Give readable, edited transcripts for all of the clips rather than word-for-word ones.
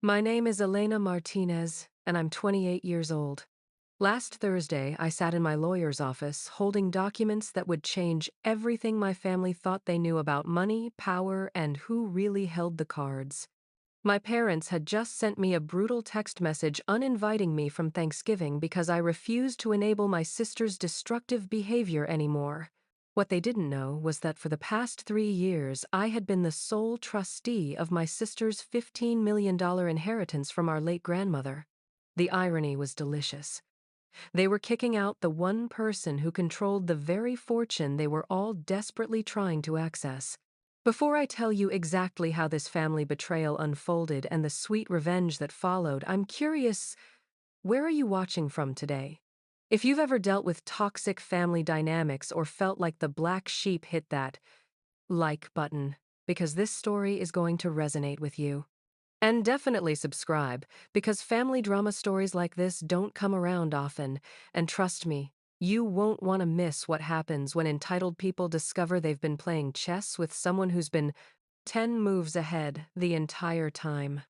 My name is Elena Martinez, and I'm 28 years old. Last Thursday, I sat in my lawyer's office holding documents that would change everything my family thought they knew about money, power, and who really held the cards. My parents had just sent me a brutal text message uninviting me from Thanksgiving because I refused to enable my sister's destructive behavior anymore. What they didn't know was that for the past 3 years, I had been the sole trustee of my sister's $15 million inheritance from our late grandmother. The irony was delicious. They were kicking out the one person who controlled the very fortune they were all desperately trying to access. Before I tell you exactly how this family betrayal unfolded and the sweet revenge that followed, I'm curious, where are you watching from today? If you've ever dealt with toxic family dynamics or felt like the black sheep, hit that like button, because this story is going to resonate with you. And definitely subscribe, because family drama stories like this don't come around often, and trust me, you won't want to miss what happens when entitled people discover they've been playing chess with someone who's been 10 moves ahead the entire time.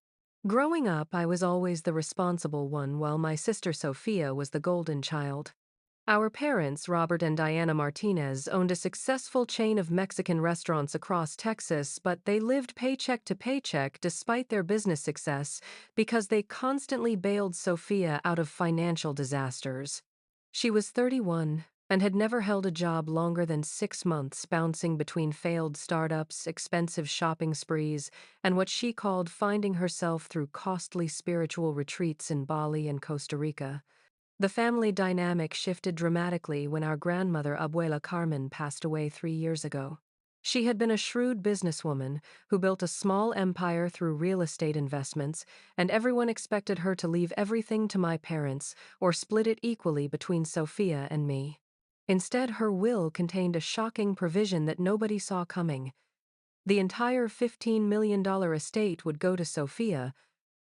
Growing up, I was always the responsible one, while my sister Sophia was the golden child. Our parents, Robert and Diana Martinez, owned a successful chain of Mexican restaurants across Texas, but they lived paycheck to paycheck despite their business success because they constantly bailed Sophia out of financial disasters. She was 31 and had never held a job longer than 6 months, bouncing between failed startups, expensive shopping sprees, and what she called finding herself through costly spiritual retreats in Bali and Costa Rica. The family dynamic shifted dramatically when our grandmother, Abuela Carmen, passed away 3 years ago. She had been a shrewd businesswoman who built a small empire through real estate investments, and everyone expected her to leave everything to my parents or split it equally between Sophia and me. Instead, her will contained a shocking provision that nobody saw coming. The entire $15 million estate would go to Sophia,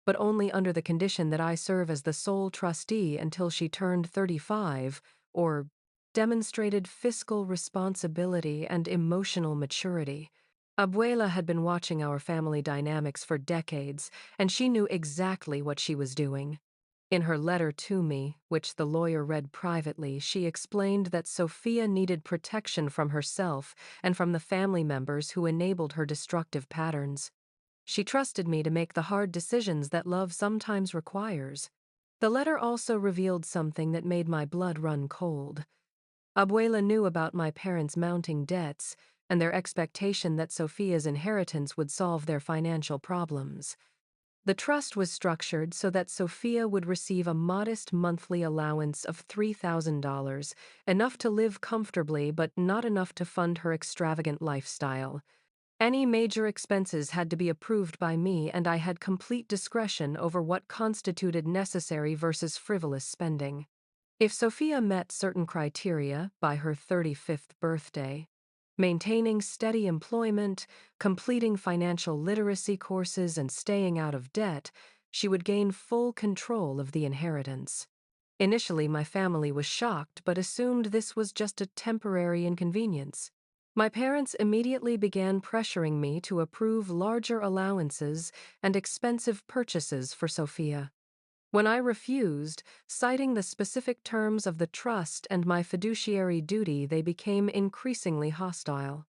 but only under the condition that I serve as the sole trustee until she turned 35 or demonstrated fiscal responsibility and emotional maturity. Abuela had been watching our family dynamics for decades, and she knew exactly what she was doing. In her letter to me, which the lawyer read privately, she explained that Sophia needed protection from herself and from the family members who enabled her destructive patterns. She trusted me to make the hard decisions that love sometimes requires. The letter also revealed something that made my blood run cold. Abuela knew about my parents' mounting debts and their expectation that Sophia's inheritance would solve their financial problems. The trust was structured so that Sophia would receive a modest monthly allowance of $3,000, enough to live comfortably but not enough to fund her extravagant lifestyle. Any major expenses had to be approved by me, and I had complete discretion over what constituted necessary versus frivolous spending. If Sophia met certain criteria by her 35th birthday, maintaining steady employment, completing financial literacy courses, and staying out of debt, she would gain full control of the inheritance. Initially, my family was shocked but assumed this was just a temporary inconvenience. My parents immediately began pressuring me to approve larger allowances and expensive purchases for Sophia. When I refused, citing the specific terms of the trust and my fiduciary duty, they became increasingly hostile.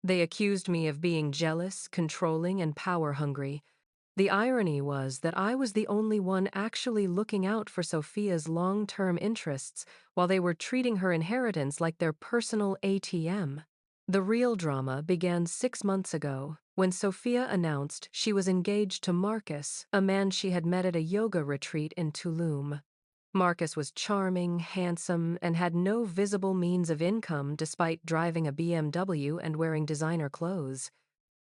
They accused me of being jealous, controlling, and power-hungry. The irony was that I was the only one actually looking out for Sophia's long-term interests while they were treating her inheritance like their personal ATM. The real drama began 6 months ago when Sophia announced she was engaged to Marcus, a man she had met at a yoga retreat in Tulum. Marcus was charming, handsome, and had no visible means of income despite driving a BMW and wearing designer clothes.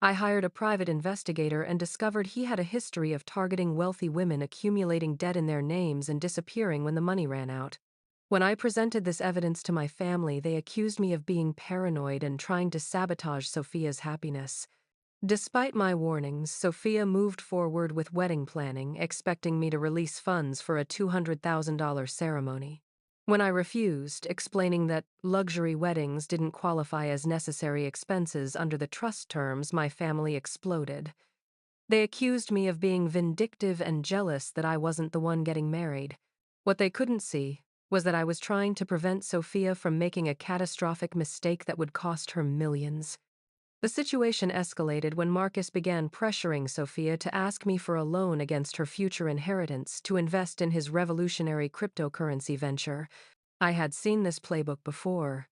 I hired a private investigator and discovered he had a history of targeting wealthy women, accumulating debt in their names and disappearing when the money ran out. When I presented this evidence to my family, they accused me of being paranoid and trying to sabotage Sophia's happiness. Despite my warnings, Sophia moved forward with wedding planning, expecting me to release funds for a $200,000 ceremony. When I refused, explaining that luxury weddings didn't qualify as necessary expenses under the trust terms, my family exploded. They accused me of being vindictive and jealous that I wasn't the one getting married. What they couldn't see was that I was trying to prevent Sophia from making a catastrophic mistake that would cost her millions. The situation escalated when Marcus began pressuring Sophia to ask me for a loan against her future inheritance to invest in his revolutionary cryptocurrency venture. I had seen this playbook before.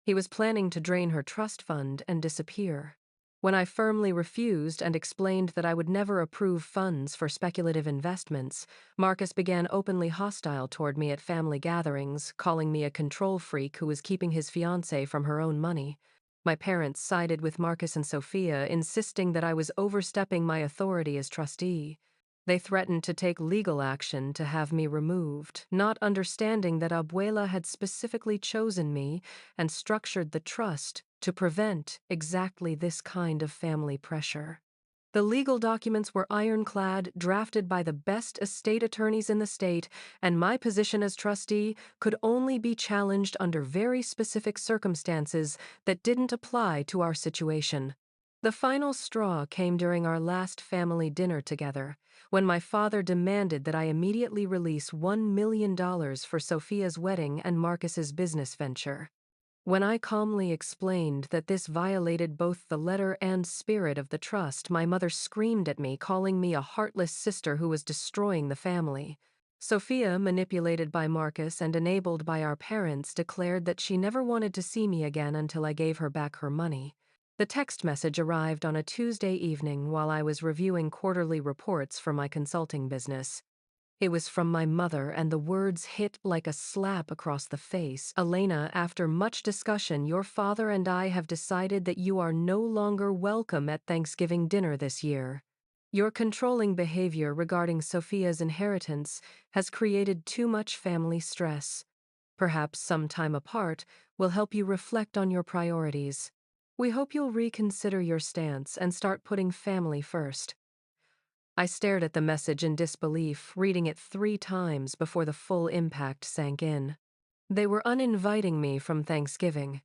He was planning to drain her trust fund and disappear. When I firmly refused and explained that I would never approve funds for speculative investments, Marcus began openly hostile toward me at family gatherings, calling me a control freak who was keeping his fiancé from her own money. My parents sided with Marcus and Sophia, insisting that I was overstepping my authority as trustee. They threatened to take legal action to have me removed, not understanding that Abuela had specifically chosen me and structured the trust to prevent exactly this kind of family pressure. The legal documents were ironclad, drafted by the best estate attorneys in the state, and my position as trustee could only be challenged under very specific circumstances that didn't apply to our situation. The final straw came during our last family dinner together, when my father demanded that I immediately release $1 million for Sophia's wedding and Marcus's business venture. When I calmly explained that this violated both the letter and spirit of the trust, my mother screamed at me, calling me a heartless sister who was destroying the family. Sophia, manipulated by Marcus and enabled by our parents, declared that she never wanted to see me again until I gave her back her money. The text message arrived on a Tuesday evening while I was reviewing quarterly reports for my consulting business. It was from my mother, and the words hit like a slap across the face. Elena, after much discussion, your father and I have decided that you are no longer welcome at Thanksgiving dinner this year. Your controlling behavior regarding Sophia's inheritance has created too much family stress. Perhaps some time apart will help you reflect on your priorities. We hope you'll reconsider your stance and start putting family first. I stared at the message in disbelief, reading it 3 times before the full impact sank in. They were uninviting me from Thanksgiving,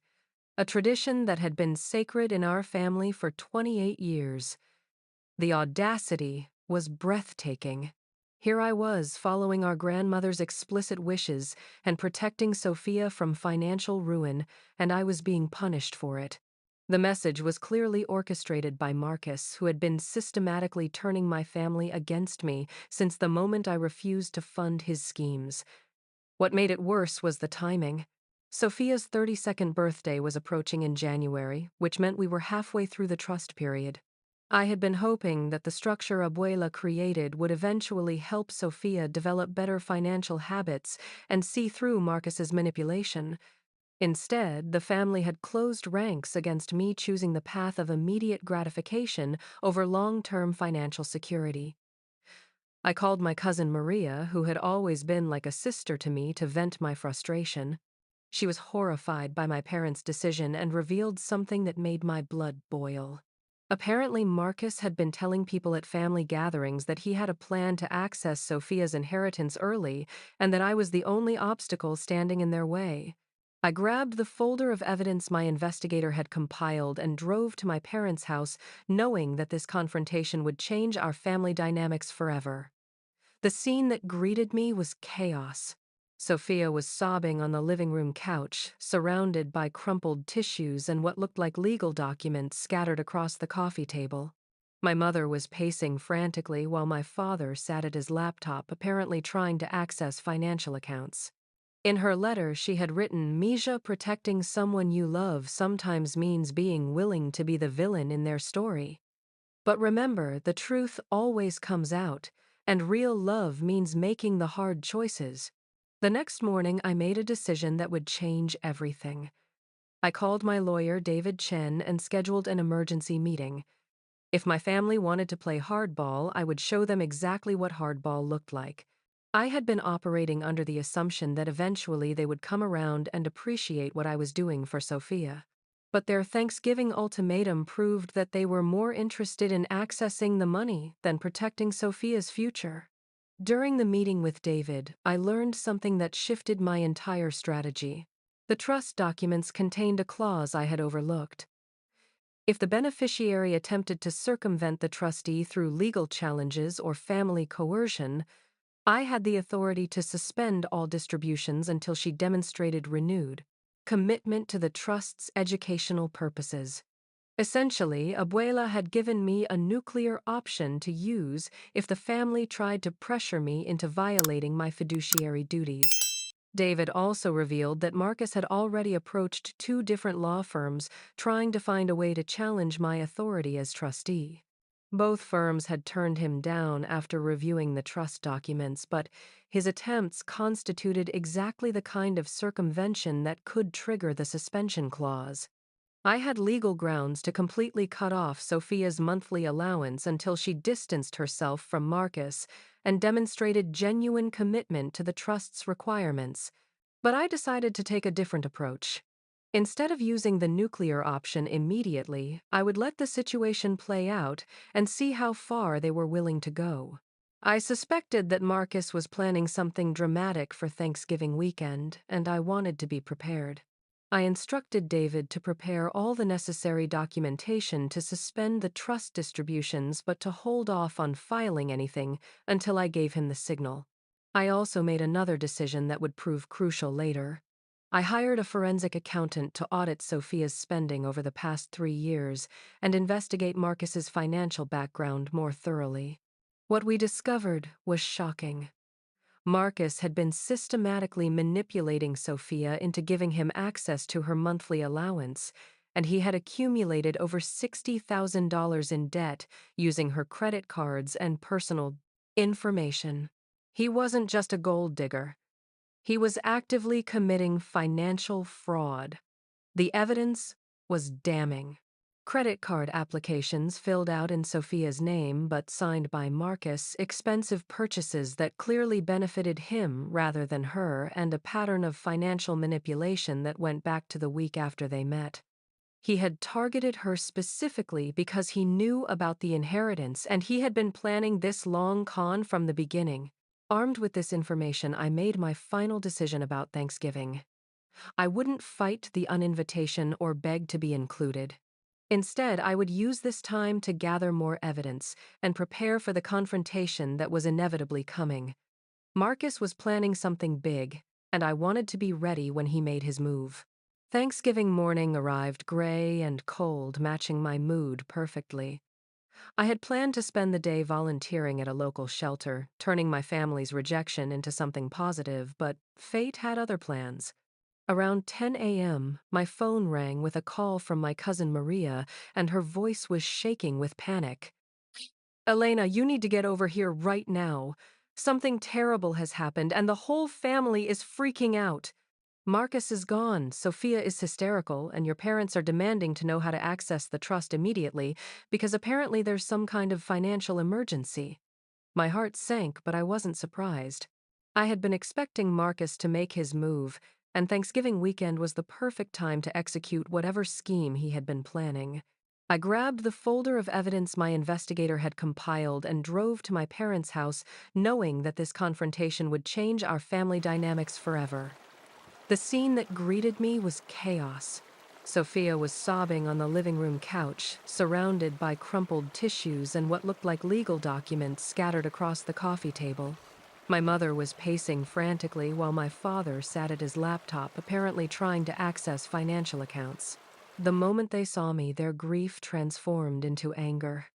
a tradition that had been sacred in our family for 28 years. The audacity was breathtaking. Here I was, following our grandmother's explicit wishes and protecting Sophia from financial ruin, and I was being punished for it. The message was clearly orchestrated by Marcus, who had been systematically turning my family against me since the moment I refused to fund his schemes. What made it worse was the timing. Sophia's 32nd birthday was approaching in January, which meant we were halfway through the trust period. I had been hoping that the structure Abuela created would eventually help Sophia develop better financial habits and see through Marcus's manipulation. Instead, the family had closed ranks against me choosing the path of immediate gratification over long-term financial security. I called my cousin Maria, who had always been like a sister to me, to vent my frustration. She was horrified by my parents' decision and revealed something that made my blood boil. Apparently, Marcus had been telling people at family gatherings that he had a plan to access Sophia's inheritance early and that I was the only obstacle standing in their way. I grabbed the folder of evidence my investigator had compiled and drove to my parents' house, knowing that this confrontation would change our family dynamics forever. The scene that greeted me was chaos. Sophia was sobbing on the living room couch, surrounded by crumpled tissues and what looked like legal documents scattered across the coffee table. My mother was pacing frantically while my father sat at his laptop, apparently trying to access financial accounts. In her letter, she had written, "Misha, protecting someone you love sometimes means being willing to be the villain in their story. But remember, the truth always comes out, and real love means making the hard choices." The next morning, I made a decision that would change everything. I called my lawyer, David Chen, and scheduled an emergency meeting. If my family wanted to play hardball, I would show them exactly what hardball looked like. I had been operating under the assumption that eventually they would come around and appreciate what I was doing for Sophia. But their Thanksgiving ultimatum proved that they were more interested in accessing the money than protecting Sophia's future. During the meeting with David, I learned something that shifted my entire strategy. The trust documents contained a clause I had overlooked. If the beneficiary attempted to circumvent the trustee through legal challenges or family coercion, I had the authority to suspend all distributions until she demonstrated renewed commitment to the trust's educational purposes. Essentially, Abuela had given me a nuclear option to use if the family tried to pressure me into violating my fiduciary duties. David also revealed that Marcus had already approached 2 different law firms trying to find a way to challenge my authority as trustee. Both firms had turned him down after reviewing the trust documents, but his attempts constituted exactly the kind of circumvention that could trigger the suspension clause. I had legal grounds to completely cut off Sophia's monthly allowance until she distanced herself from Marcus and demonstrated genuine commitment to the trust's requirements. But I decided to take a different approach. Instead of using the nuclear option immediately, I would let the situation play out and see how far they were willing to go. I suspected that Marcus was planning something dramatic for Thanksgiving weekend, and I wanted to be prepared. I instructed David to prepare all the necessary documentation to suspend the trust distributions but to hold off on filing anything until I gave him the signal. I also made another decision that would prove crucial later. I hired a forensic accountant to audit Sophia's spending over the past 3 years and investigate Marcus's financial background more thoroughly. What we discovered was shocking. Marcus had been systematically manipulating Sophia into giving him access to her monthly allowance, and he had accumulated over $60,000 in debt using her credit cards and personal information. He wasn't just a gold digger. He was actively committing financial fraud. The evidence was damning. Credit card applications filled out in Sophia's name but signed by Marcus, expensive purchases that clearly benefited him rather than her, and a pattern of financial manipulation that went back to the week after they met. He had targeted her specifically because he knew about the inheritance, and he had been planning this long con from the beginning. Armed with this information, I made my final decision about Thanksgiving. I wouldn't fight the uninvitation or beg to be included. Instead, I would use this time to gather more evidence and prepare for the confrontation that was inevitably coming. Marcus was planning something big, and I wanted to be ready when he made his move. Thanksgiving morning arrived gray and cold, matching my mood perfectly. I had planned to spend the day volunteering at a local shelter, turning my family's rejection into something positive, but fate had other plans. Around 10 a.m., my phone rang with a call from my cousin Maria, and her voice was shaking with panic. "Elena, you need to get over here right now. Something terrible has happened, and the whole family is freaking out. Marcus is gone, Sophia is hysterical, and your parents are demanding to know how to access the trust immediately because apparently there's some kind of financial emergency." My heart sank, but I wasn't surprised. I had been expecting Marcus to make his move, and Thanksgiving weekend was the perfect time to execute whatever scheme he had been planning. I grabbed the folder of evidence my investigator had compiled and drove to my parents' house, knowing that this confrontation would change our family dynamics forever. The scene that greeted me was chaos. Sophia was sobbing on the living room couch, surrounded by crumpled tissues and what looked like legal documents scattered across the coffee table. My mother was pacing frantically while my father sat at his laptop, apparently trying to access financial accounts. The moment they saw me, their grief transformed into anger.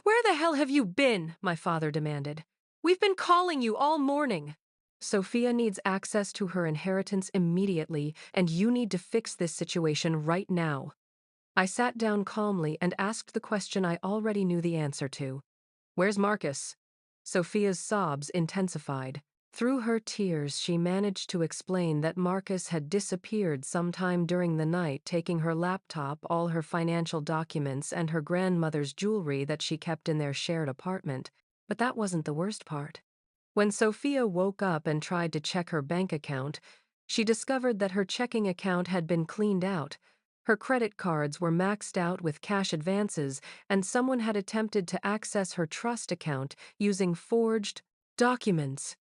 "Where the hell have you been?" my father demanded. "We've been calling you all morning." "Sophia needs access to her inheritance immediately, and you need to fix this situation right now." I sat down calmly and asked the question I already knew the answer to. "Where's Marcus?" Sophia's sobs intensified. Through her tears, she managed to explain that Marcus had disappeared sometime during the night, taking her laptop, all her financial documents, and her grandmother's jewelry that she kept in their shared apartment. But that wasn't the worst part. When Sophia woke up and tried to check her bank account, she discovered that her checking account had been cleaned out. Her credit cards were maxed out with cash advances, and someone had attempted to access her trust account using forged documents.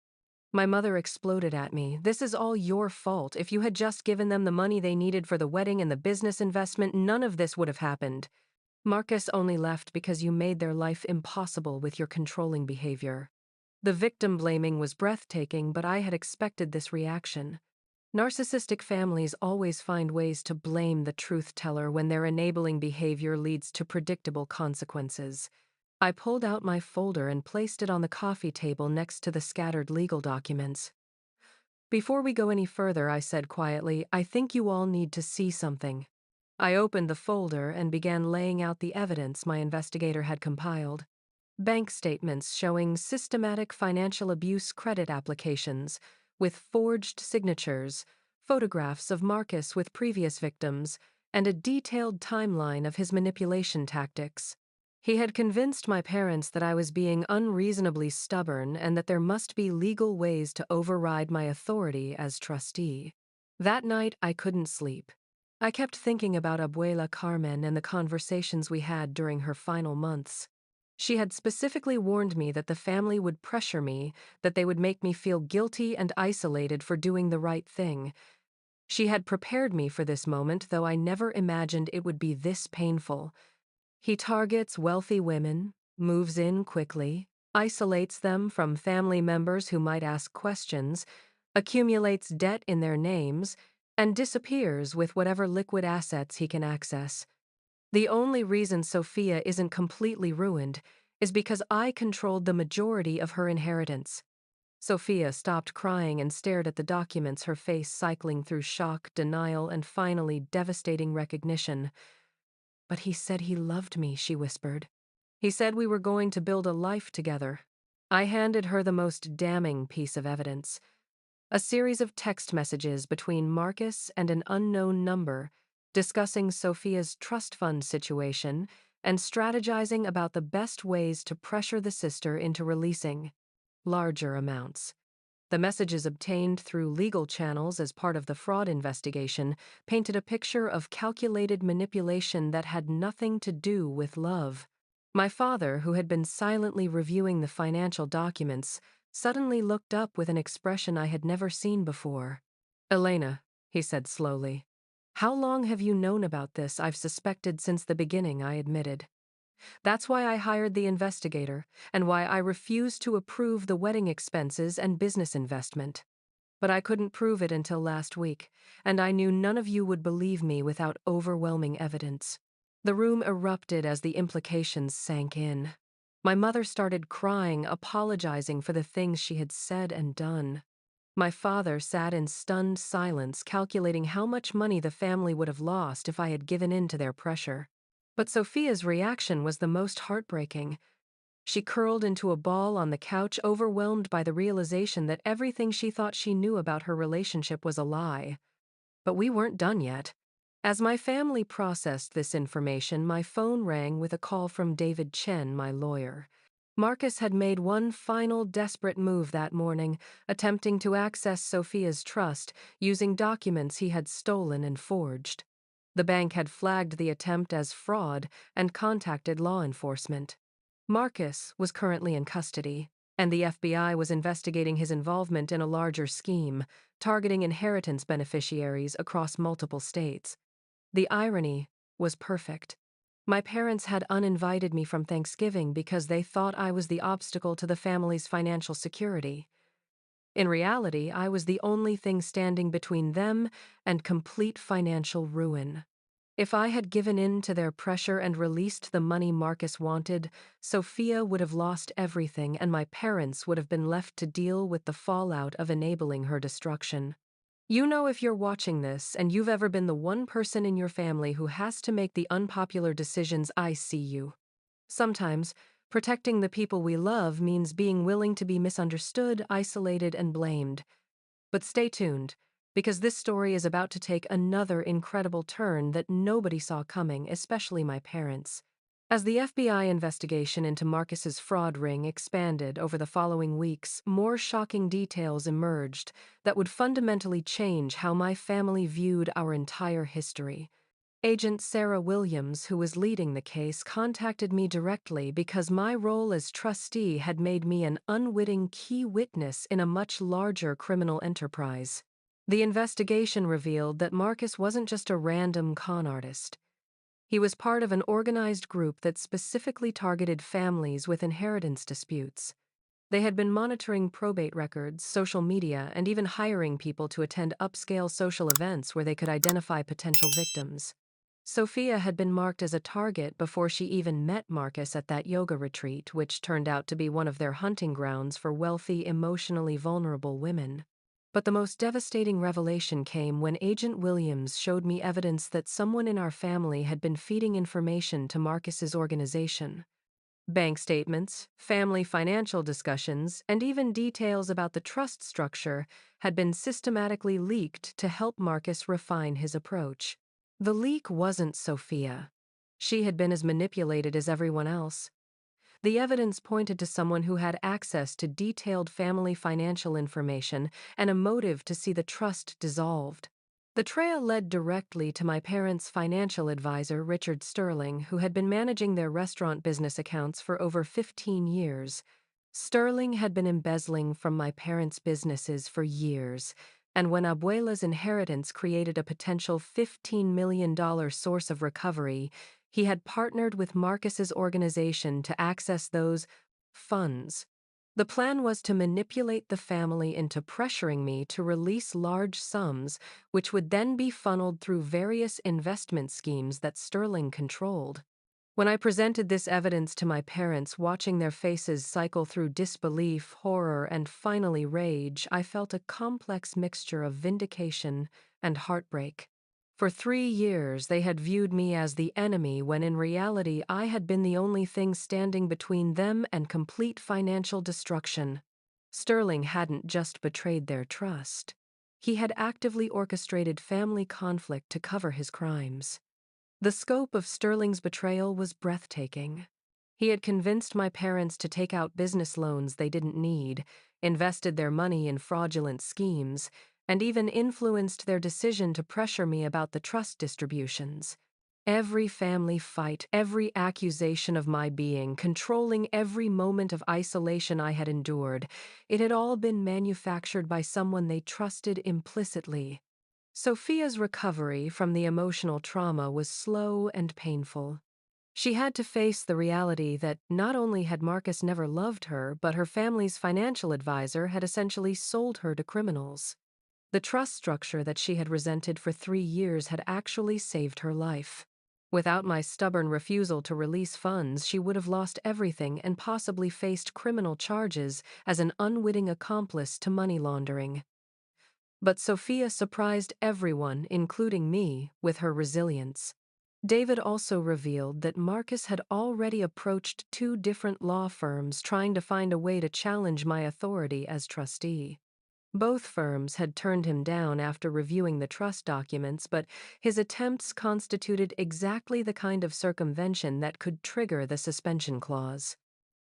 My mother exploded at me. "This is all your fault. If you had just given them the money they needed for the wedding and the business investment, none of this would have happened." Marcus only left because you made their life impossible with your controlling behavior. The victim blaming was breathtaking, but I had expected this reaction. Narcissistic families always find ways to blame the truth teller when their enabling behavior leads to predictable consequences. I pulled out my folder and placed it on the coffee table next to the scattered legal documents. Before we go any further, I said quietly, I think you all need to see something. I opened the folder and began laying out the evidence my investigator had compiled. Bank statements showing systematic financial abuse credit applications with forged signatures, photographs of Marcus with previous victims, and a detailed timeline of his manipulation tactics. He had convinced my parents that I was being unreasonably stubborn and that there must be legal ways to override my authority as trustee. That night, I couldn't sleep. I kept thinking about Abuela Carmen and the conversations we had during her final months. She had specifically warned me that the family would pressure me, that they would make me feel guilty and isolated for doing the right thing. She had prepared me for this moment, though I never imagined it would be this painful. He targets wealthy women, moves in quickly, isolates them from family members who might ask questions, accumulates debt in their names, and disappears with whatever liquid assets he can access. The only reason Sophia isn't completely ruined is because I controlled the majority of her inheritance. Sophia stopped crying and stared at the documents, her face cycling through shock, denial, and finally devastating recognition. But he said he loved me, she whispered. He said we were going to build a life together. I handed her the most damning piece of evidence. A series of text messages between Marcus and an unknown number, discussing Sophia's trust fund situation and strategizing about the best ways to pressure the sister into releasing larger amounts. The messages obtained through legal channels as part of the fraud investigation painted a picture of calculated manipulation that had nothing to do with love. My father, who had been silently reviewing the financial documents, suddenly looked up with an expression I had never seen before. Elena, he said slowly, how long have you known about this? I've suspected since the beginning, I admitted. That's why I hired the investigator, and why I refused to approve the wedding expenses and business investment. But I couldn't prove it until last week, and I knew none of you would believe me without overwhelming evidence. The room erupted as the implications sank in. My mother started crying, apologizing for the things she had said and done. My father sat in stunned silence, calculating how much money the family would have lost if I had given in to their pressure. But Sophia's reaction was the most heartbreaking. She curled into a ball on the couch, overwhelmed by the realization that everything she thought she knew about her relationship was a lie. But we weren't done yet. As my family processed this information, my phone rang with a call from David Chen, my lawyer. Marcus had made one final desperate move that morning, attempting to access Sophia's trust using documents he had stolen and forged. The bank had flagged the attempt as fraud and contacted law enforcement. Marcus was currently in custody, and the FBI was investigating his involvement in a larger scheme, targeting inheritance beneficiaries across multiple states. The irony was perfect. My parents had uninvited me from Thanksgiving because they thought I was the obstacle to the family's financial security. In reality, I was the only thing standing between them and complete financial ruin. If I had given in to their pressure and released the money Marcus wanted, Sophia would have lost everything and my parents would have been left to deal with the fallout of enabling her destruction. You know, if you're watching this and you've ever been the one person in your family who has to make the unpopular decisions, I see you. Sometimes, protecting the people we love means being willing to be misunderstood, isolated, and blamed. But stay tuned, because this story is about to take another incredible turn that nobody saw coming, especially my parents. As the FBI investigation into Marcus's fraud ring expanded over the following weeks, more shocking details emerged that would fundamentally change how my family viewed our entire history. Agent Sarah Williams, who was leading the case, contacted me directly because my role as trustee had made me an unwitting key witness in a much larger criminal enterprise. The investigation revealed that Marcus wasn't just a random con artist. He was part of an organized group that specifically targeted families with inheritance disputes. They had been monitoring probate records, social media, and even hiring people to attend upscale social events where they could identify potential victims. Sophia had been marked as a target before she even met Marcus at that yoga retreat, which turned out to be one of their hunting grounds for wealthy, emotionally vulnerable women. But the most devastating revelation came when Agent Williams showed me evidence that someone in our family had been feeding information to Marcus's organization. Bank statements, family financial discussions, and even details about the trust structure had been systematically leaked to help Marcus refine his approach. The leak wasn't Sophia. She had been as manipulated as everyone else. The evidence pointed to someone who had access to detailed family financial information and a motive to see the trust dissolved. The trail led directly to my parents' financial advisor, Richard Sterling, who had been managing their restaurant business accounts for over 15 years. Sterling had been embezzling from my parents' businesses for years, and when Abuela's inheritance created a potential $15 million source of recovery, he had partnered with Marcus's organization to access those funds. The plan was to manipulate the family into pressuring me to release large sums, which would then be funneled through various investment schemes that Sterling controlled. When I presented this evidence to my parents, watching their faces cycle through disbelief, horror, and finally rage, I felt a complex mixture of vindication and heartbreak. For 3 years, they had viewed me as the enemy when in reality I had been the only thing standing between them and complete financial destruction. Sterling hadn't just betrayed their trust. He had actively orchestrated family conflict to cover his crimes. The scope of Sterling's betrayal was breathtaking. He had convinced my parents to take out business loans they didn't need, invested their money in fraudulent schemes, and even influenced their decision to pressure me about the trust distributions. Every family fight, every accusation of my being, controlling every moment of isolation I had endured, it had all been manufactured by someone they trusted implicitly. Sophia's recovery from the emotional trauma was slow and painful. She had to face the reality that not only had Marcus never loved her, but her family's financial advisor had essentially sold her to criminals. The trust structure that she had resented for 3 years had actually saved her life. Without my stubborn refusal to release funds, she would have lost everything and possibly faced criminal charges as an unwitting accomplice to money laundering. But Sophia surprised everyone, including me, with her resilience. David also revealed that Marcus had already approached 2 different law firms trying to find a way to challenge my authority as trustee. Both firms had turned him down after reviewing the trust documents, but his attempts constituted exactly the kind of circumvention that could trigger the suspension clause.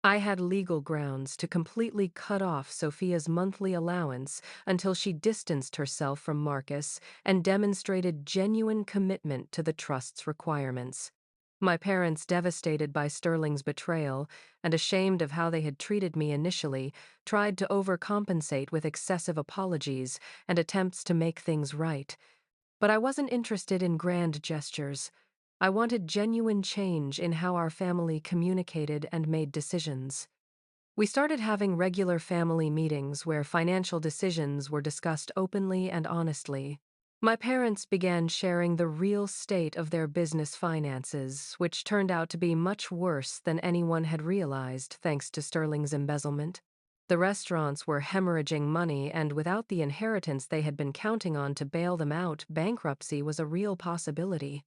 I had legal grounds to completely cut off Sophia's monthly allowance until she distanced herself from Marcus and demonstrated genuine commitment to the trust's requirements. My parents, devastated by Sterling's betrayal and ashamed of how they had treated me initially, tried to overcompensate with excessive apologies and attempts to make things right. But I wasn't interested in grand gestures. I wanted genuine change in how our family communicated and made decisions. We started having regular family meetings where financial decisions were discussed openly and honestly. My parents began sharing the real state of their business finances, which turned out to be much worse than anyone had realized thanks to Sterling's embezzlement. The restaurants were hemorrhaging money, and without the inheritance they had been counting on to bail them out, bankruptcy was a real possibility.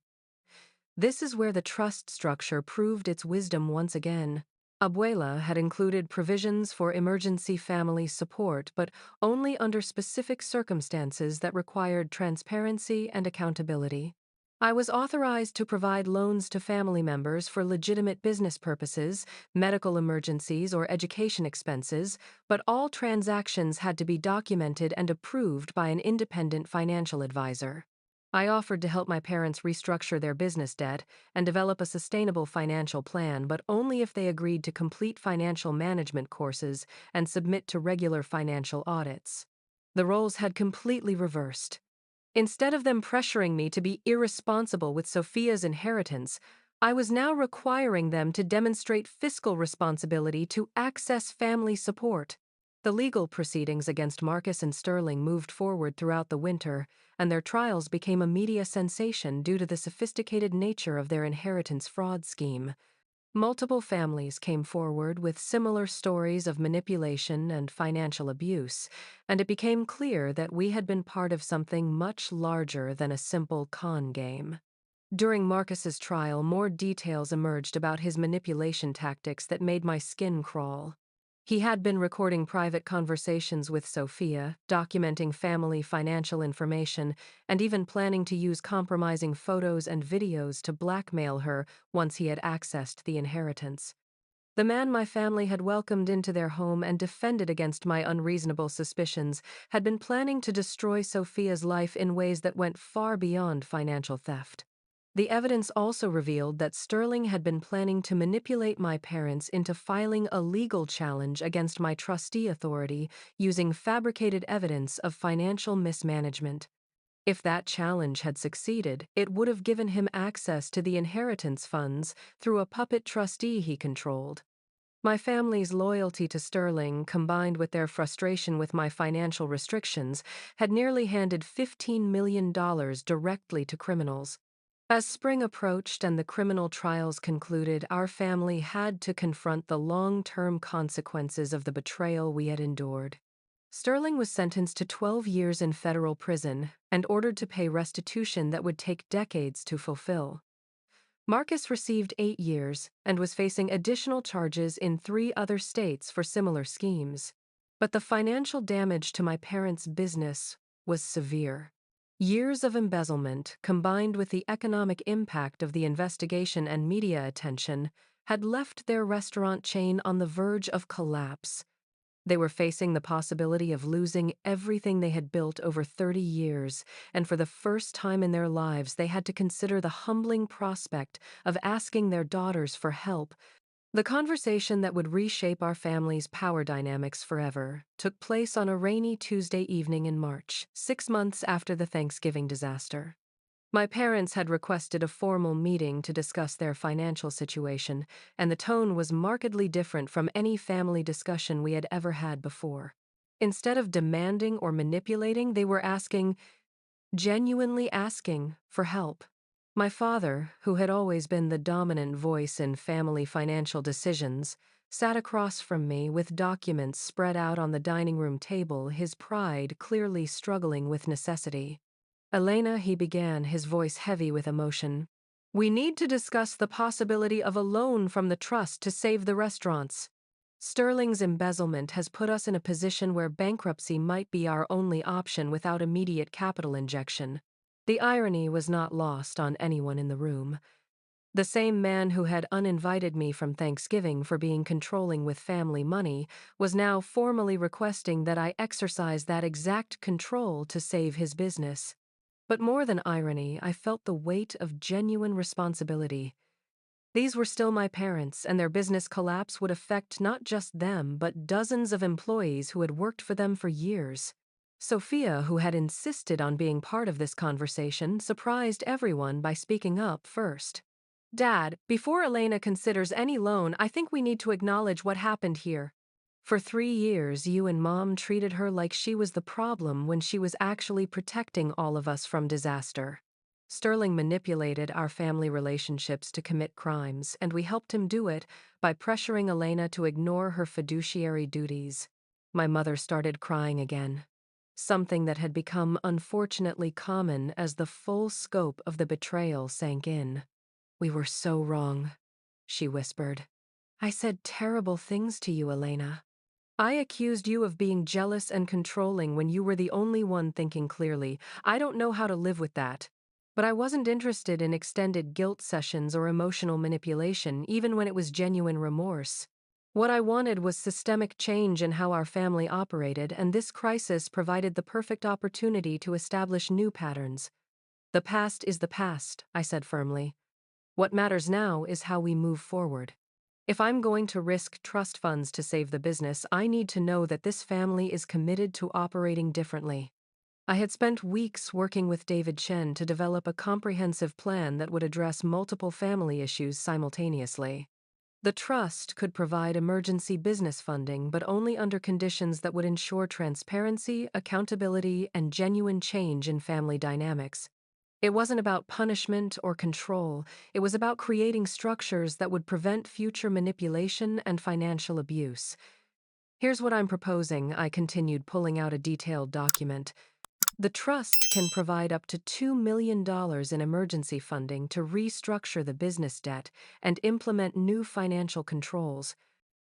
This is where the trust structure proved its wisdom once again. Abuela had included provisions for emergency family support, but only under specific circumstances that required transparency and accountability. I was authorized to provide loans to family members for legitimate business purposes, medical emergencies, or education expenses, but all transactions had to be documented and approved by an independent financial advisor. I offered to help my parents restructure their business debt and develop a sustainable financial plan, but only if they agreed to complete financial management courses and submit to regular financial audits. The roles had completely reversed. Instead of them pressuring me to be irresponsible with Sophia's inheritance, I was now requiring them to demonstrate fiscal responsibility to access family support. The legal proceedings against Marcus and Sterling moved forward throughout the winter, and their trials became a media sensation due to the sophisticated nature of their inheritance fraud scheme. Multiple families came forward with similar stories of manipulation and financial abuse, and it became clear that we had been part of something much larger than a simple con game. During Marcus's trial, more details emerged about his manipulation tactics that made my skin crawl. He had been recording private conversations with Sophia, documenting family financial information, and even planning to use compromising photos and videos to blackmail her once he had accessed the inheritance. The man my family had welcomed into their home and defended against my unreasonable suspicions had been planning to destroy Sophia's life in ways that went far beyond financial theft. The evidence also revealed that Sterling had been planning to manipulate my parents into filing a legal challenge against my trustee authority using fabricated evidence of financial mismanagement. If that challenge had succeeded, it would have given him access to the inheritance funds through a puppet trustee he controlled. My family's loyalty to Sterling, combined with their frustration with my financial restrictions, had nearly handed $15 million directly to criminals. As spring approached and the criminal trials concluded, our family had to confront the long-term consequences of the betrayal we had endured. Sterling was sentenced to 12 years in federal prison and ordered to pay restitution that would take decades to fulfill. Marcus received 8 years and was facing additional charges in 3 other states for similar schemes. But the financial damage to my parents' business was severe. Years of embezzlement, combined with the economic impact of the investigation and media attention, had left their restaurant chain on the verge of collapse. They were facing the possibility of losing everything they had built over 30 years, and for the first time in their lives, they had to consider the humbling prospect of asking their daughters for help. The conversation that would reshape our family's power dynamics forever took place on a rainy Tuesday evening in March, 6 months after the Thanksgiving disaster. My parents had requested a formal meeting to discuss their financial situation, and the tone was markedly different from any family discussion we had ever had before. Instead of demanding or manipulating, they were genuinely asking, for help. My father, who had always been the dominant voice in family financial decisions, sat across from me with documents spread out on the dining room table, his pride clearly struggling with necessity. "Elena," he began, his voice heavy with emotion, "we need to discuss the possibility of a loan from the trust to save the restaurants. Sterling's embezzlement has put us in a position where bankruptcy might be our only option without immediate capital injection." The irony was not lost on anyone in the room. The same man who had uninvited me from Thanksgiving for being controlling with family money was now formally requesting that I exercise that exact control to save his business. But more than irony, I felt the weight of genuine responsibility. These were still my parents, and their business collapse would affect not just them, but dozens of employees who had worked for them for years. Sophia, who had insisted on being part of this conversation, surprised everyone by speaking up first. "Dad, before Elena considers any loan, I think we need to acknowledge what happened here. For 3 years, you and Mom treated her like she was the problem when she was actually protecting all of us from disaster. Sterling manipulated our family relationships to commit crimes, and we helped him do it by pressuring Elena to ignore her fiduciary duties." My mother started crying again, something that had become unfortunately common as the full scope of the betrayal sank in. "We were so wrong," she whispered. "I said terrible things to you, Elena. I accused you of being jealous and controlling when you were the only one thinking clearly. I don't know how to live with that. But I wasn't interested in extended guilt sessions or emotional manipulation, even when it was genuine remorse. What I wanted was systemic change in how our family operated, and this crisis provided the perfect opportunity to establish new patterns. The past is the past," I said firmly. "What matters now is how we move forward. If I'm going to risk trust funds to save the business, I need to know that this family is committed to operating differently." I had spent weeks working with David Chen to develop a comprehensive plan that would address multiple family issues simultaneously. The trust could provide emergency business funding, but only under conditions that would ensure transparency, accountability, and genuine change in family dynamics. It wasn't about punishment or control, it was about creating structures that would prevent future manipulation and financial abuse. Here's what I'm proposing, I continued, pulling out a detailed document. The trust can provide up to $2 million in emergency funding to restructure the business debt and implement new financial controls.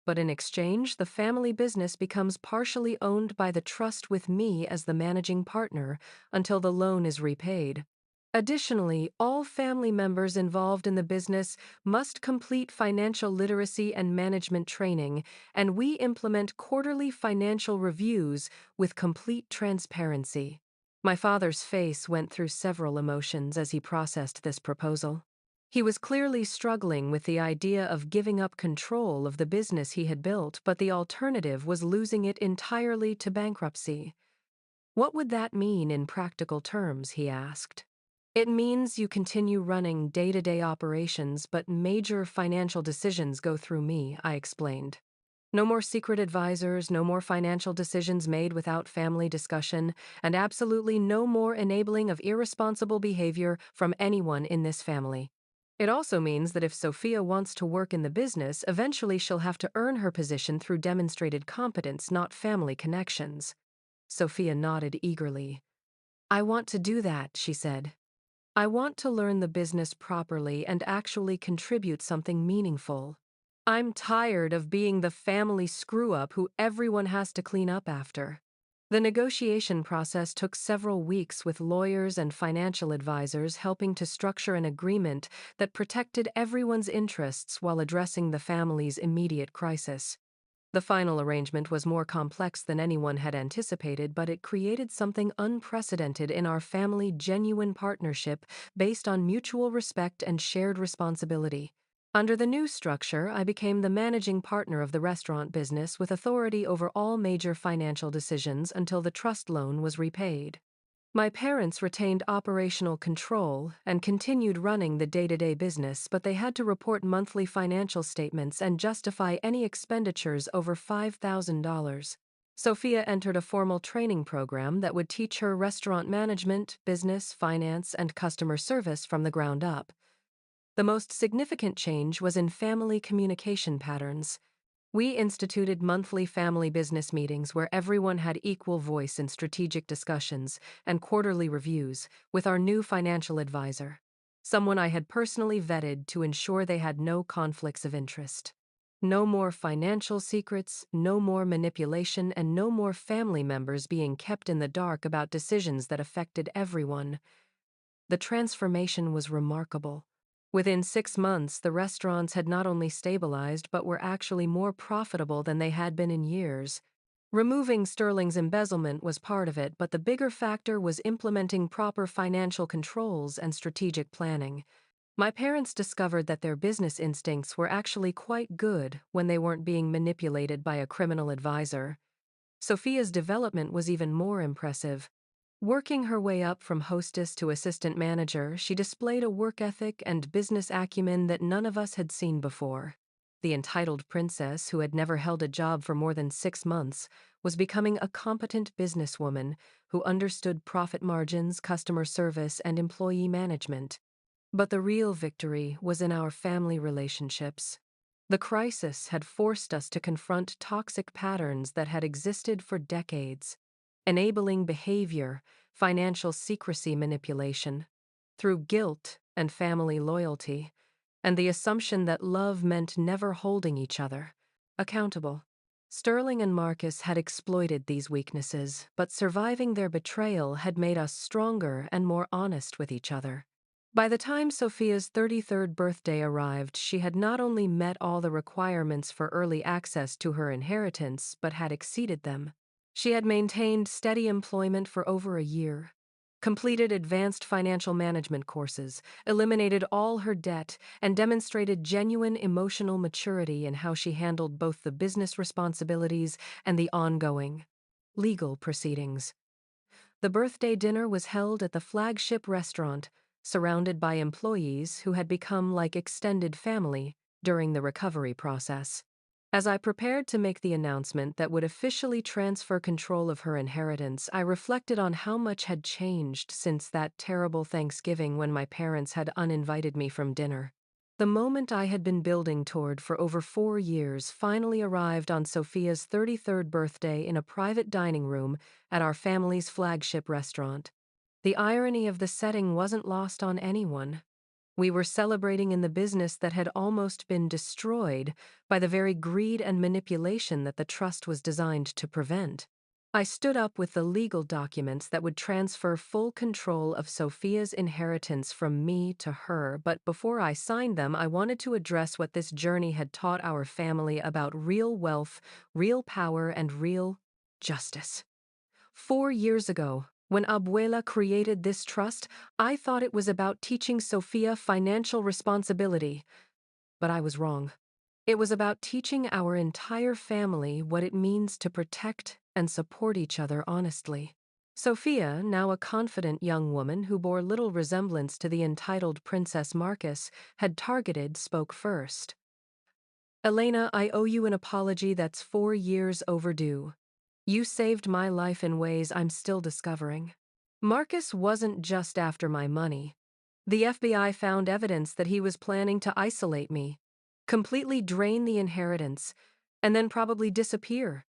But in exchange, the family business becomes partially owned by the trust with me as the managing partner until the loan is repaid. Additionally, all family members involved in the business must complete financial literacy and management training, and we implement quarterly financial reviews with complete transparency. My father's face went through several emotions as he processed this proposal. He was clearly struggling with the idea of giving up control of the business he had built, but the alternative was losing it entirely to bankruptcy. What would that mean in practical terms, he asked. It means you continue running day-to-day operations, but major financial decisions go through me, I explained. No more secret advisors, no more financial decisions made without family discussion, and absolutely no more enabling of irresponsible behavior from anyone in this family. It also means that if Sophia wants to work in the business, eventually she'll have to earn her position through demonstrated competence, not family connections. Sophia nodded eagerly. I want to do that, she said. I want to learn the business properly and actually contribute something meaningful. I'm tired of being the family screw-up who everyone has to clean up after. The negotiation process took several weeks with lawyers and financial advisors helping to structure an agreement that protected everyone's interests while addressing the family's immediate crisis. The final arrangement was more complex than anyone had anticipated, but it created something unprecedented in our family: genuine partnership based on mutual respect and shared responsibility. Under the new structure, I became the managing partner of the restaurant business with authority over all major financial decisions until the trust loan was repaid. My parents retained operational control and continued running the day-to-day business, but they had to report monthly financial statements and justify any expenditures over $5,000. Sophia entered a formal training program that would teach her restaurant management, business, finance, and customer service from the ground up. The most significant change was in family communication patterns. We instituted monthly family business meetings where everyone had equal voice in strategic discussions, and quarterly reviews with our new financial advisor, someone I had personally vetted to ensure they had no conflicts of interest. No more financial secrets, no more manipulation, and no more family members being kept in the dark about decisions that affected everyone. The transformation was remarkable. Within 6 months, the restaurants had not only stabilized but were actually more profitable than they had been in years. Removing Sterling's embezzlement was part of it, but the bigger factor was implementing proper financial controls and strategic planning. My parents discovered that their business instincts were actually quite good when they weren't being manipulated by a criminal advisor. Sophia's development was even more impressive. Working her way up from hostess to assistant manager, she displayed a work ethic and business acumen that none of us had seen before. The entitled princess, who had never held a job for more than 6 months, was becoming a competent businesswoman who understood profit margins, customer service, and employee management. But the real victory was in our family relationships. The crisis had forced us to confront toxic patterns that had existed for decades. Enabling behavior, financial secrecy manipulation, through guilt and family loyalty, and the assumption that love meant never holding each other accountable. Sterling and Marcus had exploited these weaknesses, but surviving their betrayal had made us stronger and more honest with each other. By the time Sophia's 33rd birthday arrived, she had not only met all the requirements for early access to her inheritance, but had exceeded them. She had maintained steady employment for over a year, completed advanced financial management courses, eliminated all her debt, and demonstrated genuine emotional maturity in how she handled both the business responsibilities and the ongoing legal proceedings. The birthday dinner was held at the flagship restaurant, surrounded by employees who had become like extended family during the recovery process. As I prepared to make the announcement that would officially transfer control of her inheritance, I reflected on how much had changed since that terrible Thanksgiving when my parents had uninvited me from dinner. The moment I had been building toward for over 4 years finally arrived on Sophia's 33rd birthday in a private dining room at our family's flagship restaurant. The irony of the setting wasn't lost on anyone. We were celebrating in the business that had almost been destroyed by the very greed and manipulation that the trust was designed to prevent. I stood up with the legal documents that would transfer full control of Sophia's inheritance from me to her, but before I signed them, I wanted to address what this journey had taught our family about real wealth, real power, and real justice. 4 years ago, when Abuela created this trust, I thought it was about teaching Sophia financial responsibility, but I was wrong. It was about teaching our entire family what it means to protect and support each other honestly. Sophia, now a confident young woman who bore little resemblance to the entitled Princess Marcus had targeted, spoke first. Elena, I owe you an apology that's 4 years overdue. You saved my life in ways I'm still discovering. Marcus wasn't just after my money. The FBI found evidence that he was planning to isolate me, completely drain the inheritance, and then probably disappear,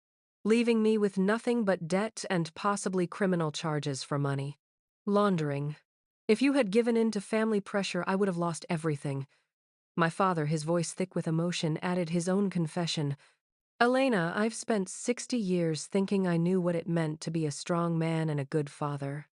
leaving me with nothing but debt and possibly criminal charges for money. Laundering. If you had given in to family pressure, I would have lost everything. My father, his voice thick with emotion, added his own confession. Elena, I've spent 60 years thinking I knew what it meant to be a strong man and a good father.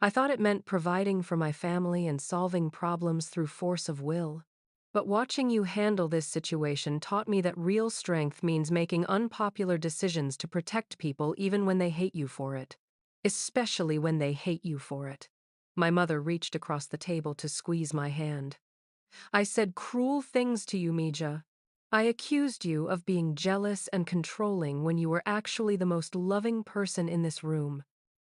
I thought it meant providing for my family and solving problems through force of will. But watching you handle this situation taught me that real strength means making unpopular decisions to protect people even when they hate you for it. Especially when they hate you for it. My mother reached across the table to squeeze my hand. I said cruel things to you, Mija. I accused you of being jealous and controlling when you were actually the most loving person in this room.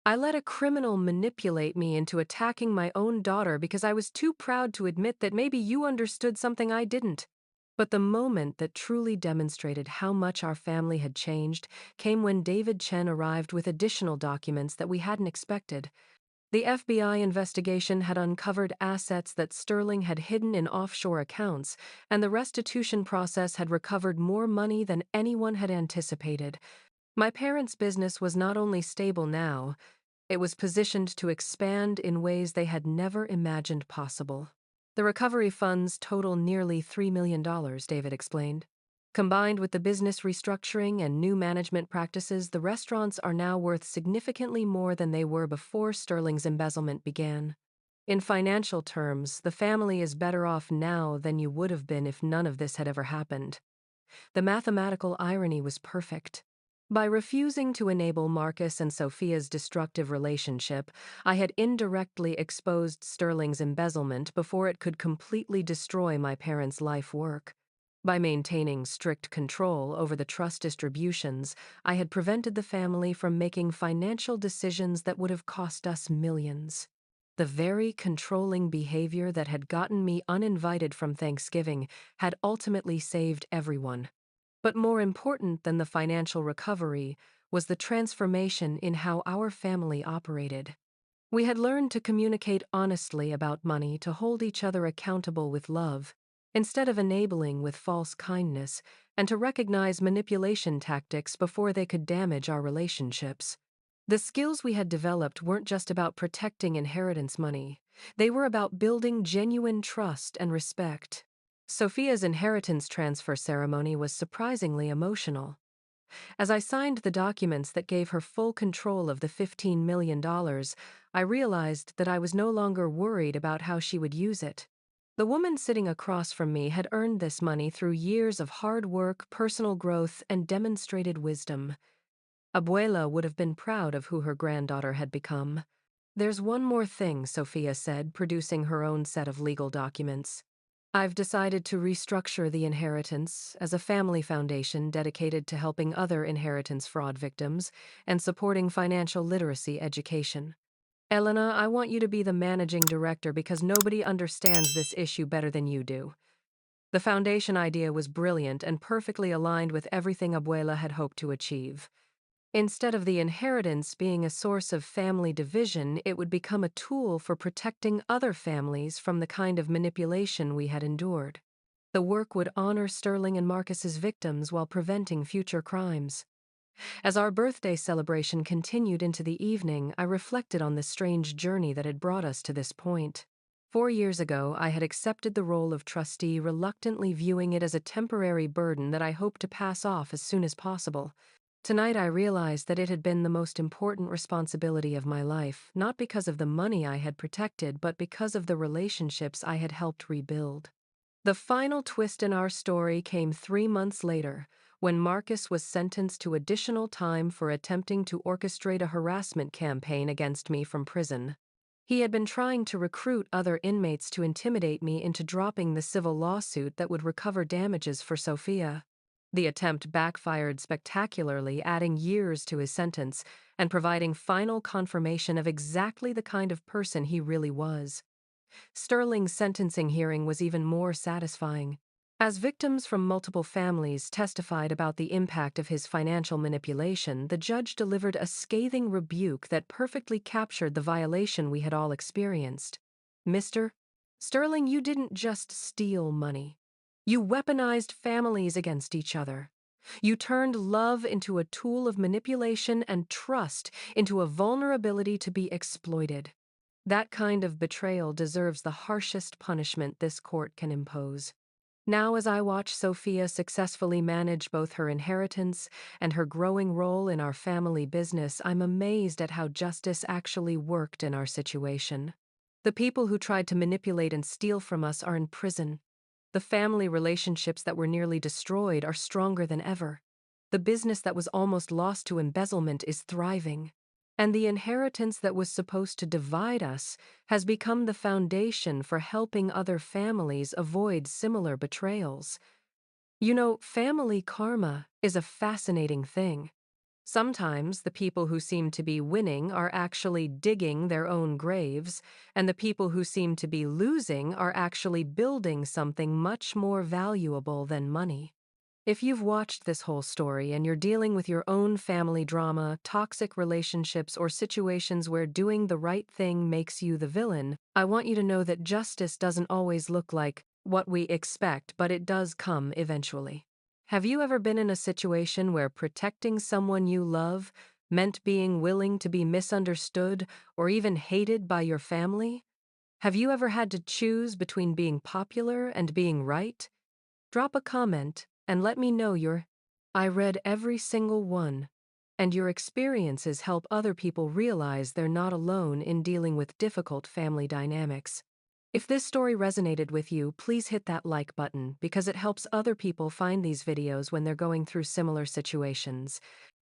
I let a criminal manipulate me into attacking my own daughter because I was too proud to admit that maybe you understood something I didn't. But the moment that truly demonstrated how much our family had changed came when David Chen arrived with additional documents that we hadn't expected. The FBI investigation had uncovered assets that Sterling had hidden in offshore accounts, and the restitution process had recovered more money than anyone had anticipated. My parents' business was not only stable now, it was positioned to expand in ways they had never imagined possible. The recovery funds total nearly $3 million, David explained. Combined with the business restructuring and new management practices, the restaurants are now worth significantly more than they were before Sterling's embezzlement began. In financial terms, the family is better off now than you would have been if none of this had ever happened. The mathematical irony was perfect. By refusing to enable Marcus and Sophia's destructive relationship, I had indirectly exposed Sterling's embezzlement before it could completely destroy my parents' life work. By maintaining strict control over the trust distributions, I had prevented the family from making financial decisions that would have cost us millions. The very controlling behavior that had gotten me uninvited from Thanksgiving had ultimately saved everyone. But more important than the financial recovery was the transformation in how our family operated. We had learned to communicate honestly about money, to hold each other accountable with love, instead of enabling with false kindness, and to recognize manipulation tactics before they could damage our relationships. The skills we had developed weren't just about protecting inheritance money. They were about building genuine trust and respect. Sophia's inheritance transfer ceremony was surprisingly emotional. As I signed the documents that gave her full control of the $15 million, I realized that I was no longer worried about how she would use it. The woman sitting across from me had earned this money through years of hard work, personal growth, and demonstrated wisdom. Abuela would have been proud of who her granddaughter had become. There's one more thing, Sophia said, producing her own set of legal documents. I've decided to restructure the inheritance as a family foundation dedicated to helping other inheritance fraud victims and supporting financial literacy education. Elena, I want you to be the managing director because nobody understands this issue better than you do. The foundation idea was brilliant and perfectly aligned with everything Abuela had hoped to achieve. Instead of the inheritance being a source of family division, it would become a tool for protecting other families from the kind of manipulation we had endured. The work would honor Sterling and Marcus's victims while preventing future crimes. As our birthday celebration continued into the evening, I reflected on the strange journey that had brought us to this point. 4 years ago, I had accepted the role of trustee, reluctantly viewing it as a temporary burden that I hoped to pass off as soon as possible. Tonight, I realized that it had been the most important responsibility of my life, not because of the money I had protected, but because of the relationships I had helped rebuild. The final twist in our story came 3 months later, when Marcus was sentenced to additional time for attempting to orchestrate a harassment campaign against me from prison. He had been trying to recruit other inmates to intimidate me into dropping the civil lawsuit that would recover damages for Sophia. The attempt backfired spectacularly, adding years to his sentence and providing final confirmation of exactly the kind of person he really was. Sterling's sentencing hearing was even more satisfying. As victims from multiple families testified about the impact of his financial manipulation, the judge delivered a scathing rebuke that perfectly captured the violation we had all experienced. Mr. Sterling, you didn't just steal money. You weaponized families against each other. You turned love into a tool of manipulation and trust into a vulnerability to be exploited. That kind of betrayal deserves the harshest punishment this court can impose. Now, as I watch Sophia successfully manage both her inheritance and her growing role in our family business, I'm amazed at how justice actually worked in our situation. The people who tried to manipulate and steal from us are in prison. The family relationships that were nearly destroyed are stronger than ever. The business that was almost lost to embezzlement is thriving. And the inheritance that was supposed to divide us has become the foundation for helping other families avoid similar betrayals. You know, family karma is a fascinating thing. Sometimes the people who seem to be winning are actually digging their own graves, and the people who seem to be losing are actually building something much more valuable than money. If you've watched this whole story and you're dealing with your own family drama, toxic relationships, or situations where doing the right thing makes you the villain, I want you to know that justice doesn't always look like what we expect, but it does come eventually. Have you ever been in a situation where protecting someone you love meant being willing to be misunderstood or even hated by your family? Have you ever had to choose between being popular and being right? Drop a comment and let me know your. I read every single one, and your experiences help other people realize they're not alone in dealing with difficult family dynamics. If this story resonated with you, please hit that like button because it helps other people find these videos when they're going through similar situations.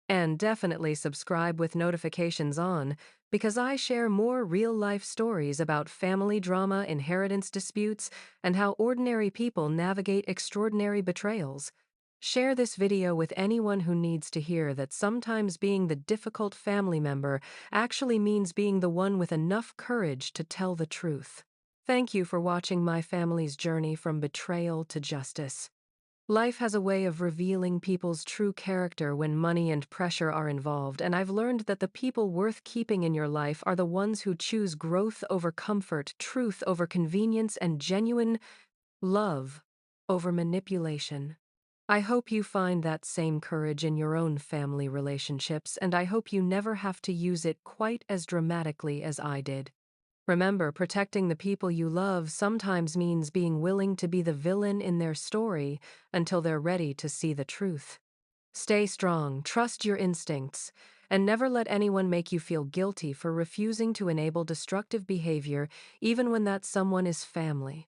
And definitely subscribe with notifications on, because I share more real-life stories about family drama, inheritance disputes, and how ordinary people navigate extraordinary betrayals. Share this video with anyone who needs to hear that sometimes being the difficult family member actually means being the one with enough courage to tell the truth. Thank you for watching my family's journey from betrayal to justice. Life has a way of revealing people's true character when money and pressure are involved, and I've learned that the people worth keeping in your life are the ones who choose growth over comfort, truth over convenience, and genuine love over manipulation. I hope you find that same courage in your own family relationships, and I hope you never have to use it quite as dramatically as I did. Remember, protecting the people you love sometimes means being willing to be the villain in their story until they're ready to see the truth. Stay strong, trust your instincts, and never let anyone make you feel guilty for refusing to enable destructive behavior, even when that someone is family.